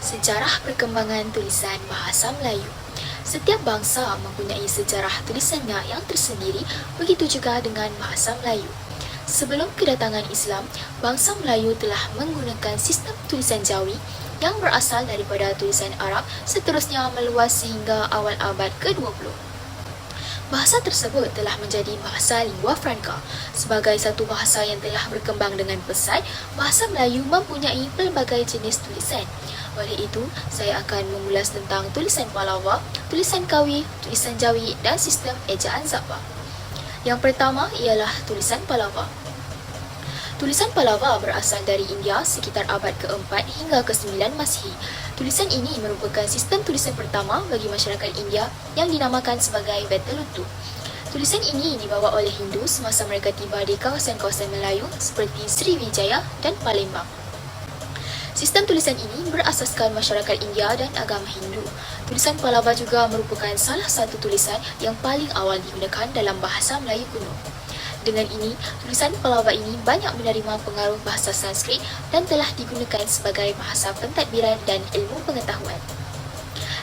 Sejarah perkembangan tulisan bahasa Melayu. Setiap bangsa mempunyai sejarah tulisannya yang tersendiri, begitu juga dengan bahasa Melayu. Sebelum kedatangan Islam, bangsa Melayu telah menggunakan sistem tulisan Jawi yang berasal daripada tulisan Arab, seterusnya meluas sehingga awal abad ke-20. Bahasa tersebut telah menjadi bahasa lingua franca. Sebagai satu bahasa yang telah berkembang dengan pesat, bahasa Melayu mempunyai pelbagai jenis tulisan. Oleh itu, saya akan mengulas tentang tulisan Pallava, tulisan Kawi, tulisan Jawi dan sistem ejaan Zabba. Yang pertama ialah tulisan Pallava. Tulisan Pallava berasal dari India sekitar abad ke-4 hingga ke-9 Masihi. Tulisan ini merupakan sistem tulisan pertama bagi masyarakat India yang dinamakan sebagai Vetelutu. Tulisan ini dibawa oleh Hindu semasa mereka tiba di kawasan-kawasan Melayu seperti Sriwijaya dan Palembang. Sistem tulisan ini berasaskan masyarakat India dan agama Hindu. Tulisan Pallava juga merupakan salah satu tulisan yang paling awal digunakan dalam bahasa Melayu kuno. Dengan ini, tulisan Pallava ini banyak menerima pengaruh bahasa Sanskrit dan telah digunakan sebagai bahasa pentadbiran dan ilmu pengetahuan.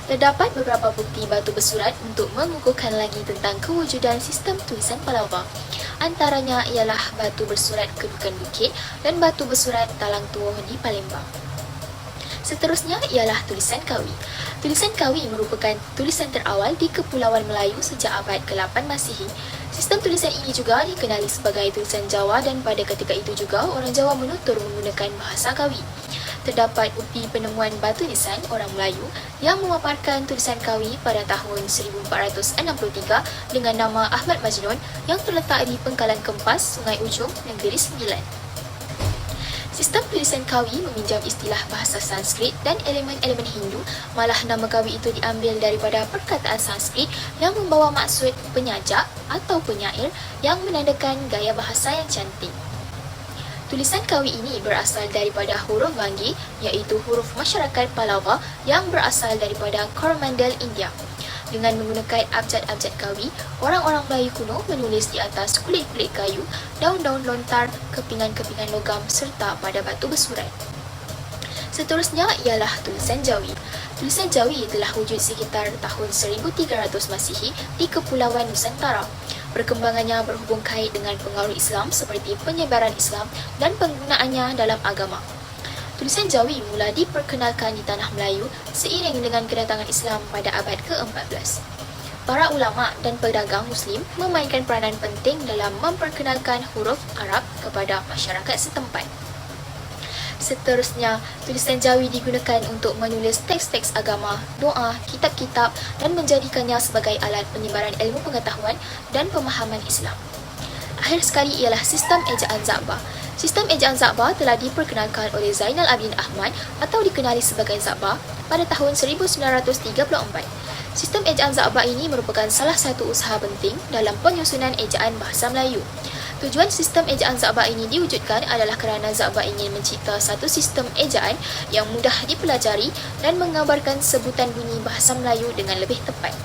Terdapat beberapa bukti batu bersurat untuk mengukuhkan lagi tentang kewujudan sistem tulisan Pallava. Antaranya ialah batu bersurat Kedukan Bukit dan batu bersurat Talang Tuoh di Palembang. Seterusnya ialah tulisan Kawi. Tulisan Kawi merupakan tulisan terawal di Kepulauan Melayu sejak abad ke-8 Masihi. Sistem tulisan ini juga dikenali sebagai tulisan Jawa dan pada ketika itu juga orang Jawa menutur menggunakan bahasa Kawi. Terdapat bukti penemuan batu nisan orang Melayu yang memaparkan tulisan Kawi pada tahun 1463 dengan nama Ahmad Majnun yang terletak di Pengkalan Kempas, Sungai Ujung, Negeri Sembilan. Sistem tulisan Kawi meminjam istilah bahasa Sanskrit dan elemen-elemen Hindu, malah nama Kawi itu diambil daripada perkataan Sanskrit yang membawa maksud penyajak atau penyair yang menandakan gaya bahasa yang cantik. Tulisan Kawi ini berasal daripada huruf Vangi, iaitu huruf masyarakat Pallava yang berasal daripada Coromandel, India. Dengan menggunakan abjad-abjad Kawi, orang-orang Melayu kuno menulis di atas kulit-kulit kayu, daun-daun lontar, kepingan-kepingan logam serta pada batu bersurat. Seterusnya ialah tulisan Jawi. Tulisan Jawi telah wujud sekitar tahun 1300 Masihi di Kepulauan Nusantara. Perkembangannya berhubung kait dengan pengaruh Islam seperti penyebaran Islam dan penggunaannya dalam agama. Tulisan Jawi mula diperkenalkan di tanah Melayu seiring dengan kedatangan Islam pada abad ke-14. Para ulama dan pedagang Muslim memainkan peranan penting dalam memperkenalkan huruf Arab kepada masyarakat setempat. Seterusnya, tulisan Jawi digunakan untuk menulis teks-teks agama, doa, kitab-kitab dan menjadikannya sebagai alat penyebaran ilmu pengetahuan dan pemahaman Islam. Akhir sekali ialah sistem ejaan Zabba. Sistem ejaan Zabba telah diperkenalkan oleh Zainal Abidin Ahmad atau dikenali sebagai Zabba pada tahun 1934. Sistem ejaan Zabba ini merupakan salah satu usaha penting dalam penyusunan ejaan bahasa Melayu. Tujuan sistem ejaan Zabba ini diwujudkan adalah kerana Zabba ingin mencipta satu sistem ejaan yang mudah dipelajari dan menggambarkan sebutan bunyi bahasa Melayu dengan lebih tepat.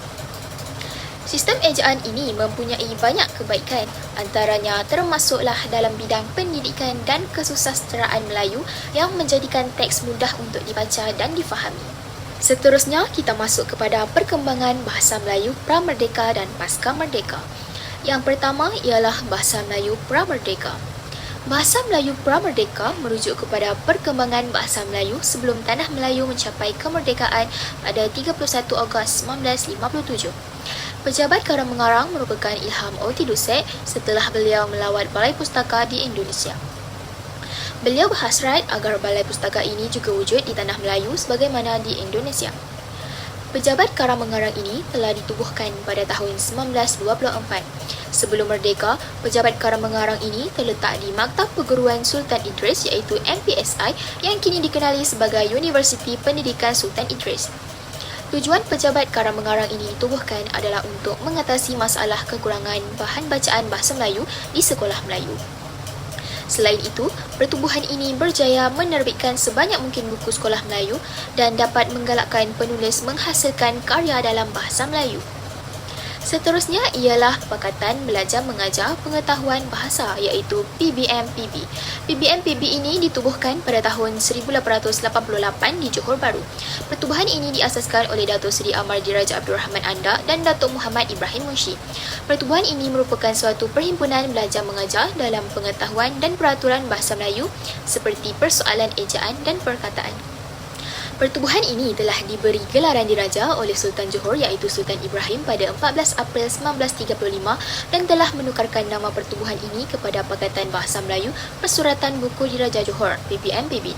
Sistem ejaan ini mempunyai banyak kebaikan, antaranya termasuklah dalam bidang pendidikan dan kesusasteraan Melayu yang menjadikan teks mudah untuk dibaca dan difahami. Seterusnya, kita masuk kepada perkembangan bahasa Melayu pra-merdeka dan pasca merdeka. Yang pertama ialah bahasa Melayu pra-merdeka. Bahasa Melayu pra-merdeka merujuk kepada perkembangan bahasa Melayu sebelum tanah Melayu mencapai kemerdekaan pada 31 Ogos 1957. Pejabat Karang Mengarang merupakan ilham Oti Duset setelah beliau melawat Balai Pustaka di Indonesia. Beliau berhasrat agar Balai Pustaka ini juga wujud di tanah Melayu sebagaimana di Indonesia. Pejabat Karang Mengarang ini telah ditubuhkan pada tahun 1924. Sebelum merdeka, Pejabat Karang Mengarang ini terletak di Maktab Perguruan Sultan Idris iaitu MPSI yang kini dikenali sebagai Universiti Pendidikan Sultan Idris. Tujuan Pejabat Karang Mengarang ini ditubuhkan adalah untuk mengatasi masalah kekurangan bahan bacaan bahasa Melayu di sekolah Melayu. Selain itu, pertubuhan ini berjaya menerbitkan sebanyak mungkin buku sekolah Melayu dan dapat menggalakkan penulis menghasilkan karya dalam bahasa Melayu. Seterusnya ialah Pakatan Belajar Mengajar Pengetahuan Bahasa iaitu PBMPB. PBMPB ini ditubuhkan pada tahun 1888 di Johor Bahru. Pertubuhan ini diasaskan oleh Datuk Seri Amar Diraja Abdul Rahman Anda dan Datuk Muhammad Ibrahim Munshi. Pertubuhan ini merupakan suatu perhimpunan belajar mengajar dalam pengetahuan dan peraturan bahasa Melayu seperti persoalan ejaan dan perkataan. Pertubuhan ini telah diberi gelaran diraja oleh Sultan Johor iaitu Sultan Ibrahim pada 14 April 1935 dan telah menukarkan nama pertubuhan ini kepada Pakatan Bahasa Melayu Persuratan Buku Diraja Johor (PBM-PBD).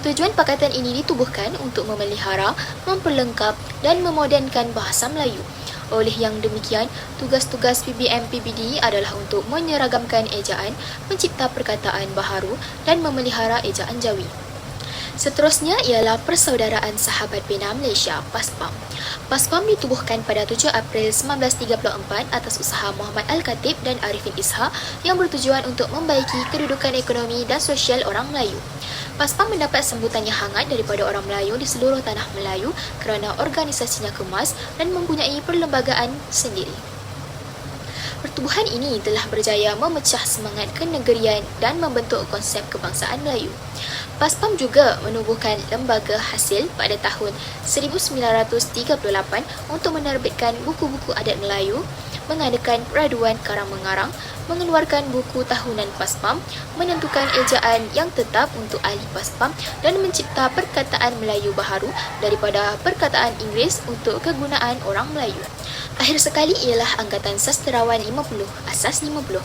Tujuan pakatan ini ditubuhkan untuk memelihara, memperlengkap dan memodernkan bahasa Melayu. Oleh yang demikian, tugas-tugas PBM-PBD adalah untuk menyeragamkan ejaan, mencipta perkataan baharu dan memelihara ejaan Jawi. Seterusnya ialah Persaudaraan Sahabat Bina Malaysia (PASPAM). PASPAM ditubuhkan pada 7 April 1934 atas usaha Muhammad Al-Khatib dan Arifin Ishak yang bertujuan untuk membaiki kedudukan ekonomi dan sosial orang Melayu. PASPAM mendapat sambutan yang hangat daripada orang Melayu di seluruh tanah Melayu kerana organisasinya kemas dan mempunyai perlembagaan sendiri. Pertubuhan ini telah berjaya memecah semangat kenegerian dan membentuk konsep kebangsaan Melayu. PASPAM juga menubuhkan lembaga hasil pada tahun 1938 untuk menerbitkan buku-buku adat Melayu, mengadakan peraduan karang-mengarang, mengeluarkan buku tahunan PASPAM, menentukan ejaan yang tetap untuk ahli PASPAM dan mencipta perkataan Melayu baharu daripada perkataan Inggeris untuk kegunaan orang Melayu. Akhir sekali ialah Angkatan Sastrawan 50, Asas 50.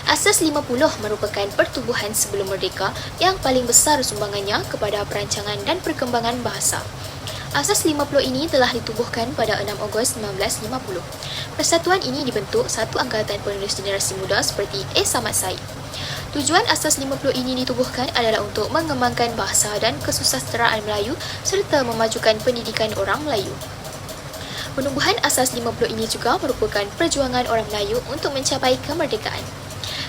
Asas 50 merupakan pertubuhan sebelum merdeka yang paling besar sumbangannya kepada perancangan dan perkembangan bahasa. Asas 50 ini telah ditubuhkan pada 6 Ogos 1950. Persatuan ini dibentuk satu angkatan penulis generasi muda seperti A. Samad Said. Tujuan Asas 50 ini ditubuhkan adalah untuk mengembangkan bahasa dan kesusasteraan Melayu serta memajukan pendidikan orang Melayu. Penubuhan Asas 50 ini juga merupakan perjuangan orang Melayu untuk mencapai kemerdekaan.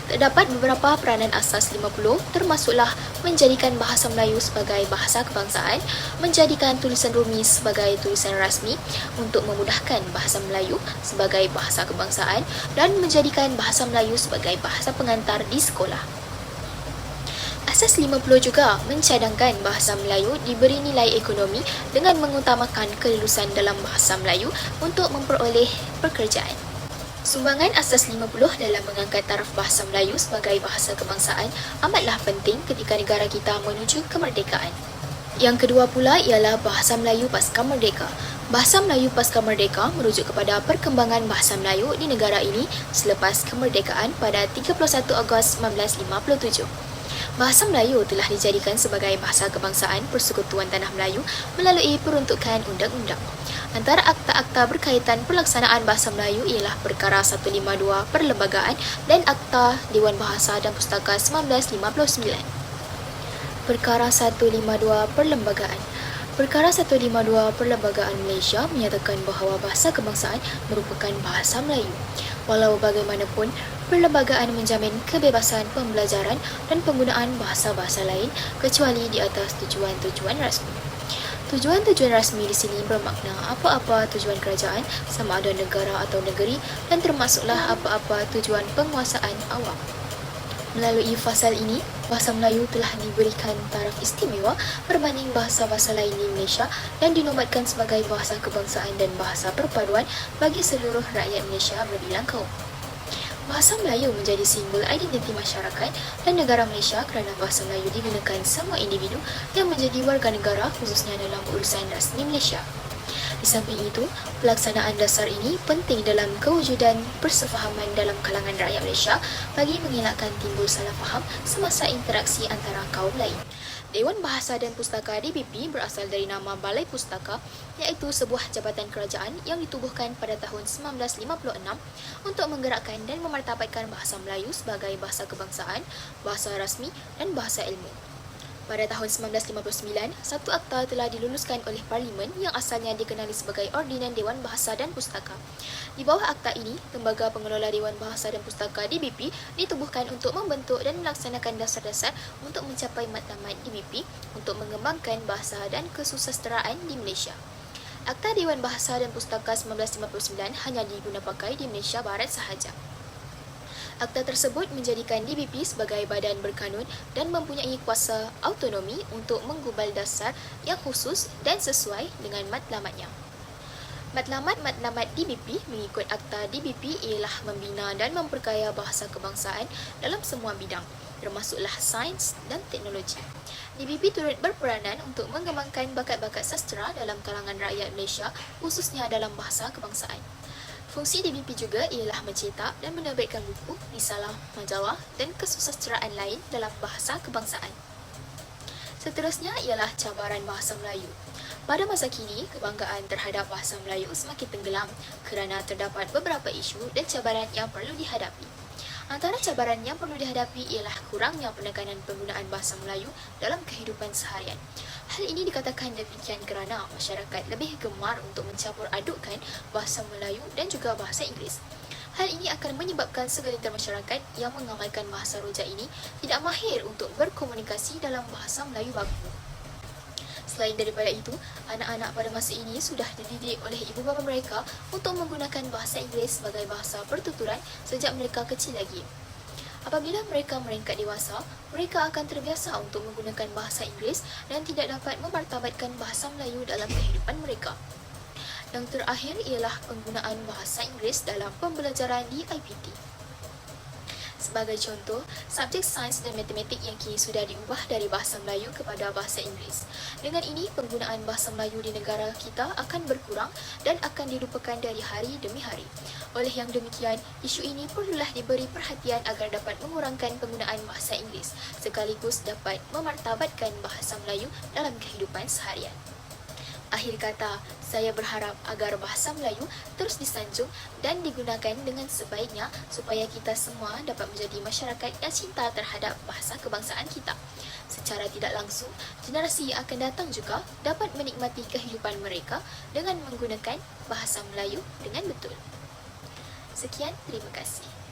Terdapat beberapa peranan Asas 50 termasuklah menjadikan bahasa Melayu sebagai bahasa kebangsaan, menjadikan tulisan Rumi sebagai tulisan rasmi untuk memudahkan bahasa Melayu sebagai bahasa kebangsaan dan menjadikan bahasa Melayu sebagai bahasa pengantar di sekolah. Asas 50 juga mencadangkan bahasa Melayu diberi nilai ekonomi dengan mengutamakan kelulusan dalam bahasa Melayu untuk memperoleh pekerjaan. Sumbangan Asas 50 dalam mengangkat taraf bahasa Melayu sebagai bahasa kebangsaan amatlah penting ketika negara kita menuju kemerdekaan. Yang kedua pula ialah Bahasa Melayu Pasca Merdeka. Bahasa Melayu Pasca Merdeka merujuk kepada perkembangan bahasa Melayu di negara ini selepas kemerdekaan pada 31 Ogos 1957. Bahasa Melayu telah dijadikan sebagai bahasa kebangsaan Persekutuan Tanah Melayu melalui peruntukan undang-undang. Antara akta-akta berkaitan pelaksanaan bahasa Melayu ialah Perkara 152 Perlembagaan dan Akta Dewan Bahasa dan Pustaka 1959. Perkara 152 Perlembagaan. Perkara 152 Perlembagaan Malaysia menyatakan bahawa bahasa kebangsaan merupakan bahasa Melayu. Walau bagaimanapun, perlembagaan menjamin kebebasan pembelajaran dan penggunaan bahasa-bahasa lain kecuali di atas tujuan-tujuan rasmi. Tujuan-tujuan rasmi di sini bermakna apa-apa tujuan kerajaan sama ada negara atau negeri dan termasuklah apa-apa tujuan penguasaan awam. Melalui fasal ini, bahasa Melayu telah diberikan taraf istimewa berbanding bahasa-bahasa lain di Malaysia dan dinobatkan sebagai bahasa kebangsaan dan bahasa perpaduan bagi seluruh rakyat Malaysia berbilang kaum. Bahasa Melayu menjadi simbol identiti masyarakat dan negara Malaysia kerana bahasa Melayu digunakan semua individu yang menjadi warga negara khususnya dalam urusan rasmi Malaysia. Di samping itu, pelaksanaan dasar ini penting dalam kewujudan persefahaman dalam kalangan rakyat Malaysia bagi mengelakkan timbul salah faham semasa interaksi antara kaum lain. Dewan Bahasa dan Pustaka DBP berasal dari nama Balai Pustaka iaitu sebuah jabatan kerajaan yang ditubuhkan pada tahun 1956 untuk menggerakkan dan memartabatkan bahasa Melayu sebagai bahasa kebangsaan, bahasa rasmi dan bahasa ilmu. Pada tahun 1959, satu akta telah diluluskan oleh Parlimen yang asalnya dikenali sebagai Ordinan Dewan Bahasa dan Pustaka. Di bawah akta ini, Lembaga Pengelola Dewan Bahasa dan Pustaka DBP ditubuhkan untuk membentuk dan melaksanakan dasar-dasar untuk mencapai matlamat DBP untuk mengembangkan bahasa dan kesusasteraan di Malaysia. Akta Dewan Bahasa dan Pustaka 1959 hanya diguna pakai di Malaysia Barat sahaja. Akta tersebut menjadikan DBP sebagai badan berkanun dan mempunyai kuasa autonomi untuk menggubal dasar yang khusus dan sesuai dengan matlamatnya. Matlamat DBP mengikut Akta DBP ialah membina dan memperkaya bahasa kebangsaan dalam semua bidang, termasuklah sains dan teknologi. DBP turut berperanan untuk mengembangkan bakat-bakat sastera dalam kalangan rakyat Malaysia, khususnya dalam bahasa kebangsaan. Fungsi DBP juga ialah mencetak dan menerbitkan buku, risalah, majalah dan kesusasteraan lain dalam bahasa kebangsaan. Seterusnya ialah cabaran bahasa Melayu. Pada masa kini, kebanggaan terhadap bahasa Melayu semakin tenggelam kerana terdapat beberapa isu dan cabaran yang perlu dihadapi. Antara cabaran yang perlu dihadapi ialah kurangnya penekanan penggunaan bahasa Melayu dalam kehidupan seharian. Hal ini dikatakan demikian kerana masyarakat lebih gemar untuk mencampur adukkan bahasa Melayu dan juga bahasa Inggeris. Hal ini akan menyebabkan segelintir masyarakat yang mengamalkan bahasa rojak ini tidak mahir untuk berkomunikasi dalam bahasa Melayu baku. Selain daripada itu, anak-anak pada masa ini sudah dididik oleh ibu bapa mereka untuk menggunakan bahasa Inggeris sebagai bahasa pertuturan sejak mereka kecil lagi. Apabila mereka merangkak dewasa, mereka akan terbiasa untuk menggunakan bahasa Inggeris dan tidak dapat memartabatkan bahasa Melayu dalam kehidupan mereka. Yang terakhir ialah penggunaan bahasa Inggeris dalam pembelajaran di IPT. Sebagai contoh, subjek sains dan matematik yang kini sudah diubah dari bahasa Melayu kepada bahasa Inggeris. Dengan ini, penggunaan bahasa Melayu di negara kita akan berkurang dan akan dilupakan dari hari demi hari. Oleh yang demikian, isu ini perlulah diberi perhatian agar dapat mengurangkan penggunaan bahasa Inggeris sekaligus dapat memartabatkan bahasa Melayu dalam kehidupan seharian. Akhir kata, saya berharap agar bahasa Melayu terus disanjung dan digunakan dengan sebaiknya supaya kita semua dapat menjadi masyarakat yang cinta terhadap bahasa kebangsaan kita. Secara tidak langsung, generasi yang akan datang juga dapat menikmati kehidupan mereka dengan menggunakan bahasa Melayu dengan betul. Sekian, terima kasih.